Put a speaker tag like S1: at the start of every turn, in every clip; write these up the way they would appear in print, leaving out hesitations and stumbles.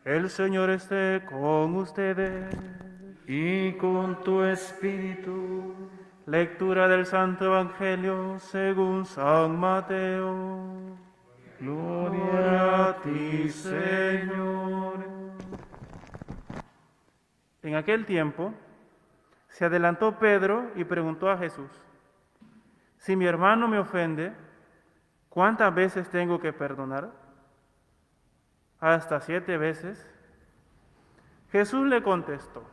S1: El Señor esté con ustedes.
S2: Y con tu espíritu.
S1: Lectura del Santo Evangelio según San Mateo.
S2: Gloria a ti, Señor.
S1: En aquel tiempo se adelantó Pedro y preguntó a Jesús: si mi hermano me ofende, ¿cuántas veces tengo que perdonar? ¿Hasta 7 veces? Jesús le contestó: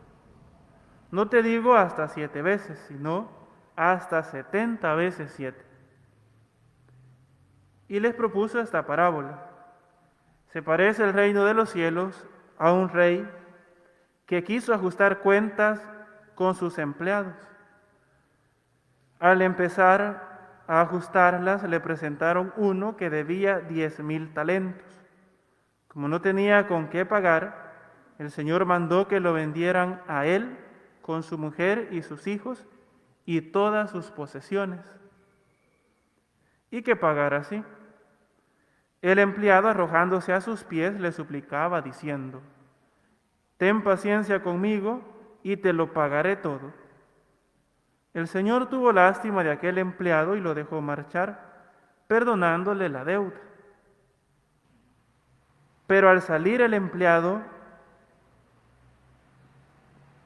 S1: no te digo hasta 7 veces, sino hasta 70 veces 7. Y les propuso esta parábola: se parece el reino de los cielos a un rey que quiso ajustar cuentas con sus empleados. Al empezar a ajustarlas, le presentaron uno que debía 10,000 talentos. Como no tenía con qué pagar, el Señor mandó que lo vendieran a él con su mujer y sus hijos y todas sus posesiones, y que pagara así. El empleado, arrojándose a sus pies, le suplicaba diciendo: ten paciencia conmigo y te lo pagaré todo. El Señor tuvo lástima de aquel empleado y lo dejó marchar, perdonándole la deuda. Pero al salir el empleado,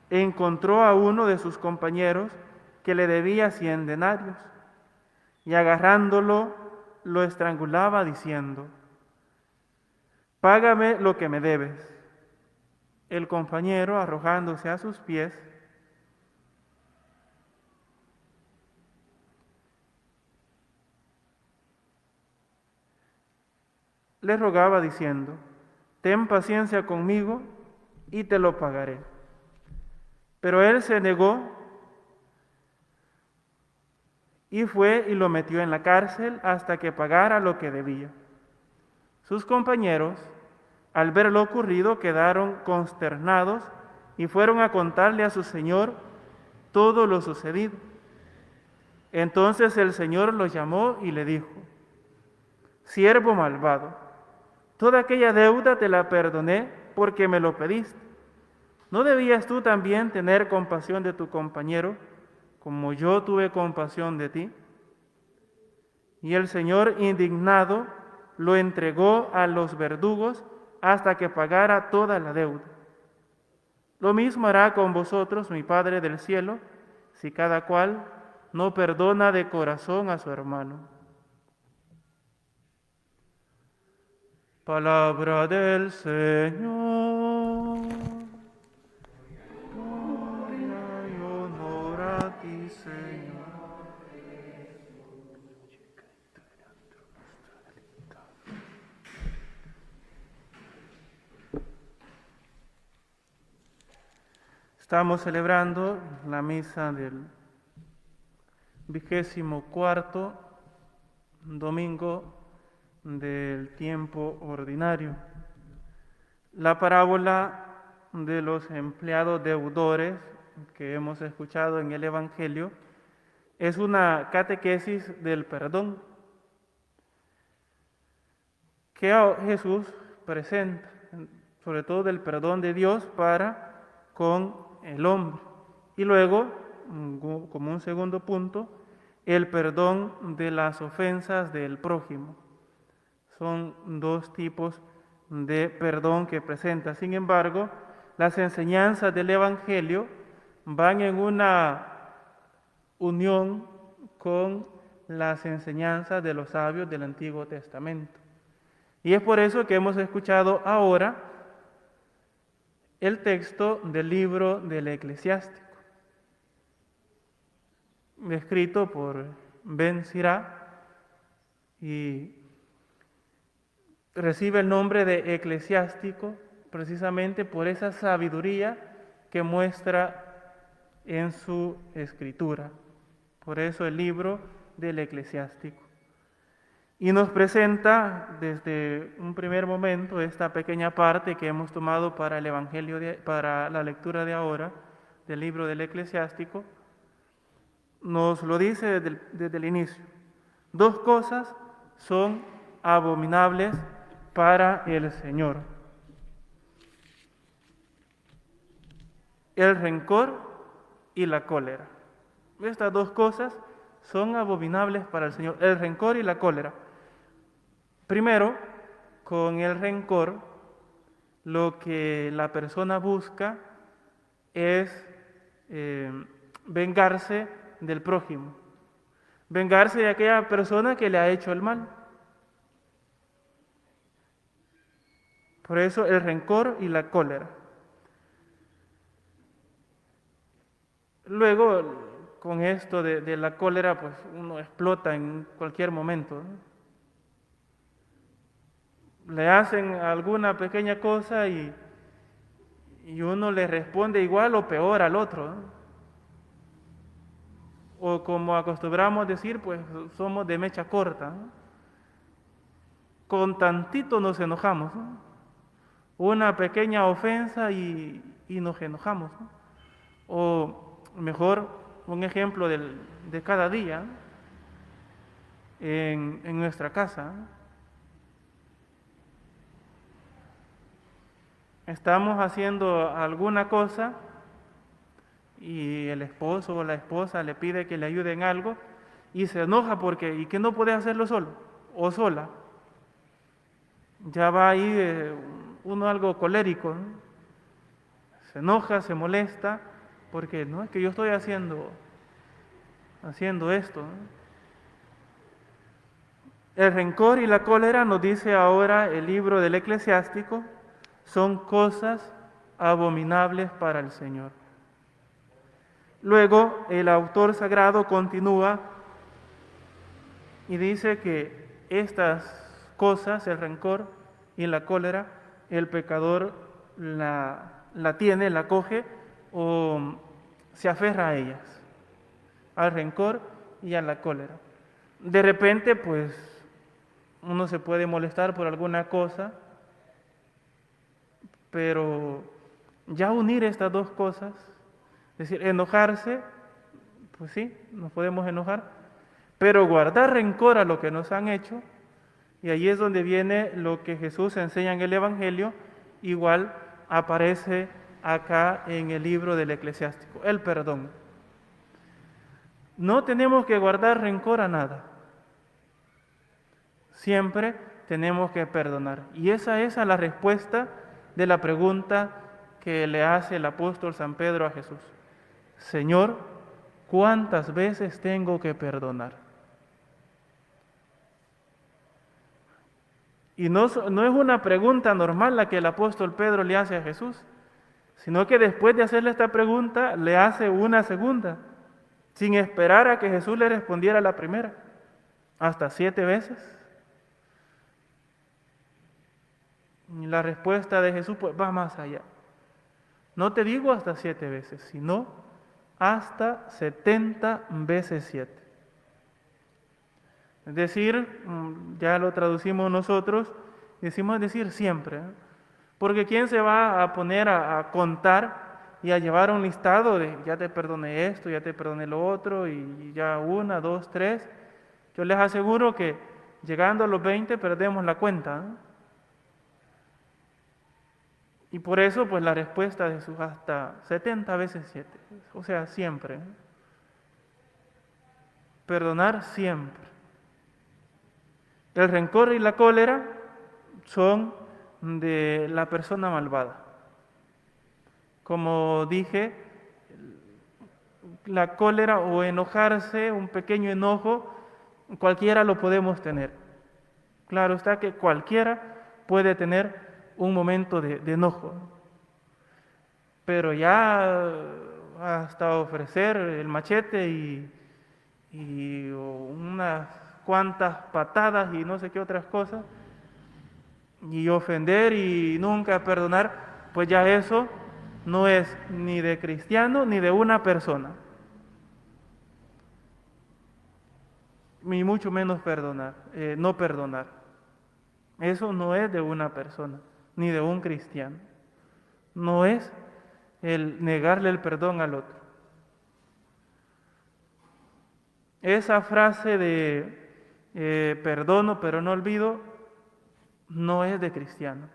S1: encontró a uno de sus compañeros que le debía 100 denarios, y agarrándolo, lo estrangulaba diciendo: págame lo que me debes. El compañero, arrojándose a sus pies, le rogaba diciendo: ten paciencia conmigo y te lo pagaré. Pero él se negó y fue y lo metió en la cárcel hasta que pagara lo que debía. Sus compañeros, al ver lo ocurrido, quedaron consternados y fueron a contarle a su señor todo lo sucedido. Entonces el Señor lo llamó y le dijo: siervo malvado, toda aquella deuda te la perdoné porque me lo pediste. ¿No debías tú también tener compasión de tu compañero, como yo tuve compasión de ti? Y el Señor, indignado, lo entregó a los verdugos hasta que pagara toda la deuda. Lo mismo hará con vosotros mi Padre del cielo, si cada cual no perdona de corazón a su hermano. Palabra del Señor. Gloria y honor a ti, Señor. Estamos celebrando la misa del 24º domingo del tiempo ordinario. La parábola de los empleados deudores que hemos escuchado en el Evangelio es una catequesis del perdón que Jesús presenta, sobre todo del perdón de Dios para con el hombre. Y luego, como un segundo punto, el perdón de las ofensas del prójimo. Son dos tipos de perdón que presenta. Sin embargo, las enseñanzas del Evangelio van en una unión con las enseñanzas de los sabios del Antiguo Testamento. Y es por eso que hemos escuchado ahora el texto del libro del Eclesiástico, escrito por Ben Sirá, y recibe el nombre de eclesiástico precisamente por esa sabiduría que muestra en su escritura. Por eso el libro del Eclesiástico. Y nos presenta desde un primer momento esta pequeña parte que hemos tomado para el Evangelio, para la lectura de ahora del libro del Eclesiástico. Nos lo dice desde el inicio. Dos cosas son abominables para el Señor: el rencor y la cólera. Estas dos cosas son abominables para el Señor, el rencor y la cólera. Primero, con el rencor, lo que la persona busca es vengarse del prójimo, vengarse de aquella persona que le ha hecho el mal. Por eso el rencor y la cólera. Luego, con esto de la cólera, pues uno explota en cualquier momento, ¿no? Le hacen alguna pequeña cosa y uno le responde igual o peor al otro, ¿no? O como acostumbramos decir, pues somos de mecha corta, ¿no? Con tantito nos enojamos, ¿no? Una pequeña ofensa y nos enojamos, ¿no? O mejor, un ejemplo de cada día, ¿no? En nuestra casa, ¿no? Estamos haciendo alguna cosa y el esposo o la esposa le pide que le ayude en algo y se enoja porque, ¿y que no puede hacerlo solo o sola? Ya va ahí uno algo colérico, ¿no? Se enoja, se molesta, porque no es que yo estoy haciendo esto, ¿no? El rencor y la cólera, nos dice ahora el libro del Eclesiástico, son cosas abominables para el Señor. Luego el autor sagrado continúa y dice que estas cosas, el rencor y la cólera, el pecador la tiene, la coge o se aferra a ellas, al rencor y a la cólera. De repente, pues, uno se puede molestar por alguna cosa, pero ya unir estas dos cosas, es decir, enojarse, pues sí, nos podemos enojar, pero guardar rencor a lo que nos han hecho, y ahí es donde viene lo que Jesús enseña en el Evangelio, igual aparece acá en el libro del Eclesiástico, el perdón. No tenemos que guardar rencor a nada, siempre tenemos que perdonar, y esa es la respuesta de la pregunta que le hace el apóstol San Pedro a Jesús. Señor, ¿cuántas veces tengo que perdonar? Y no es una pregunta normal la que el apóstol Pedro le hace a Jesús, sino que después de hacerle esta pregunta, le hace una segunda, sin esperar a que Jesús le respondiera la primera, hasta 7 veces. Y la respuesta de Jesús pues va más allá. No te digo hasta 7 veces, sino hasta 70 veces 7. Es decir, ya lo traducimos nosotros, decimos decir siempre, ¿eh? Porque ¿quién se va a poner a contar y a llevar un listado de ya te perdoné esto, ya te perdoné lo otro, y ya 1, 2, 3? Yo les aseguro que llegando a los 20 perdemos la cuenta, ¿no? Y por eso, pues la respuesta de Jesús hasta 70 veces 7, o sea, siempre, ¿eh? Perdonar siempre. El rencor y la cólera son de la persona malvada. Como dije, la cólera o enojarse, un pequeño enojo, cualquiera lo podemos tener. Claro está que cualquiera puede tener un momento de enojo, pero ya hasta ofrecer el machete y unas cuantas patadas y no sé qué otras cosas, y ofender y nunca perdonar, pues ya eso no es ni de cristiano ni de una persona, ni mucho menos perdonar, no perdonar. Eso no es de una persona, ni de un cristiano. No es el negarle el perdón al otro. Esa frase de perdono pero no olvido no es de cristiano.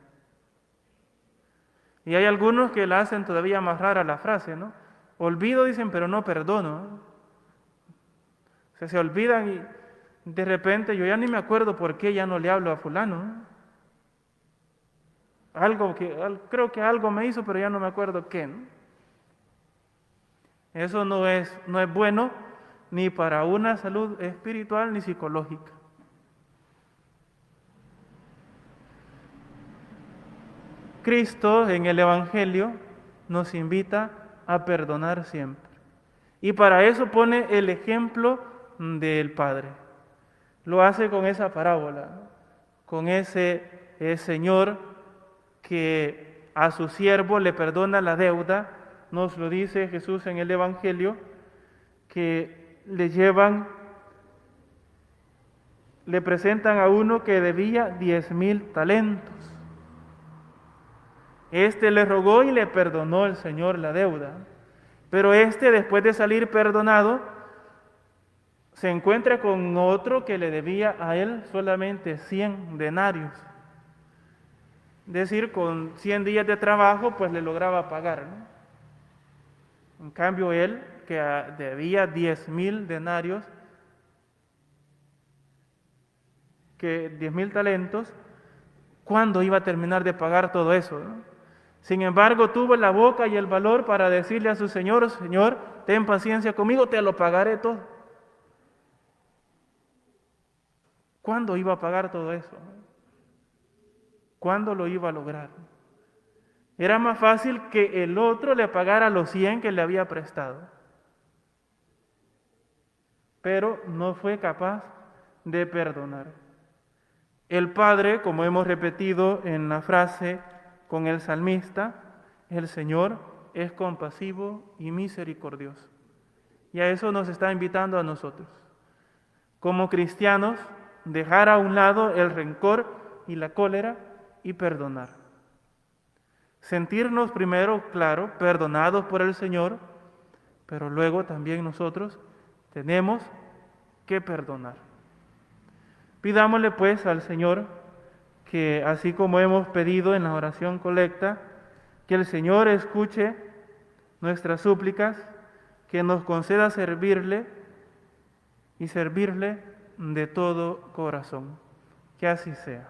S1: Y hay algunos que la hacen todavía más rara la frase, ¿no? Olvido, dicen, pero no perdono, ¿no? O sea, se olvidan y de repente yo ya ni me acuerdo por qué ya no le hablo a fulano, ¿no? Creo que algo me hizo, pero ya no me acuerdo qué, ¿no? Eso no es bueno ni para una salud espiritual ni psicológica. Cristo en el Evangelio nos invita a perdonar siempre. Y para eso pone el ejemplo del Padre. Lo hace con esa parábola, ¿no? Con ese señor que a su siervo le perdona la deuda. Nos lo dice Jesús en el Evangelio, que le presentan a uno que debía 10,000 talentos. Este le rogó y le perdonó el Señor la deuda. Pero después de salir perdonado, se encuentra con otro que le debía a él solamente 100 denarios. Es decir, con 100 días de trabajo, pues le lograba pagar, ¿no? En cambio, él, que debía 10,000 denarios, que 10,000 talentos, ¿cuándo iba a terminar de pagar todo eso, ¿no? Sin embargo, tuvo la boca y el valor para decirle a su señor: Señor, ten paciencia conmigo, te lo pagaré todo. ¿Cuándo iba a pagar todo eso? ¿Cuándo lo iba a lograr? Era más fácil que el otro le pagara los 100 que le había prestado. Pero no fue capaz de perdonar. El Padre, como hemos repetido en la frase con el salmista, el Señor es compasivo y misericordioso. Y a eso nos está invitando a nosotros. Como cristianos, dejar a un lado el rencor y la cólera y perdonar. Sentirnos primero, claro, perdonados por el Señor, pero luego también nosotros tenemos que perdonar. Pidámosle pues al Señor que, así como hemos pedido en la oración colecta, que el Señor escuche nuestras súplicas, que nos conceda servirle y servirle de todo corazón. Que así sea.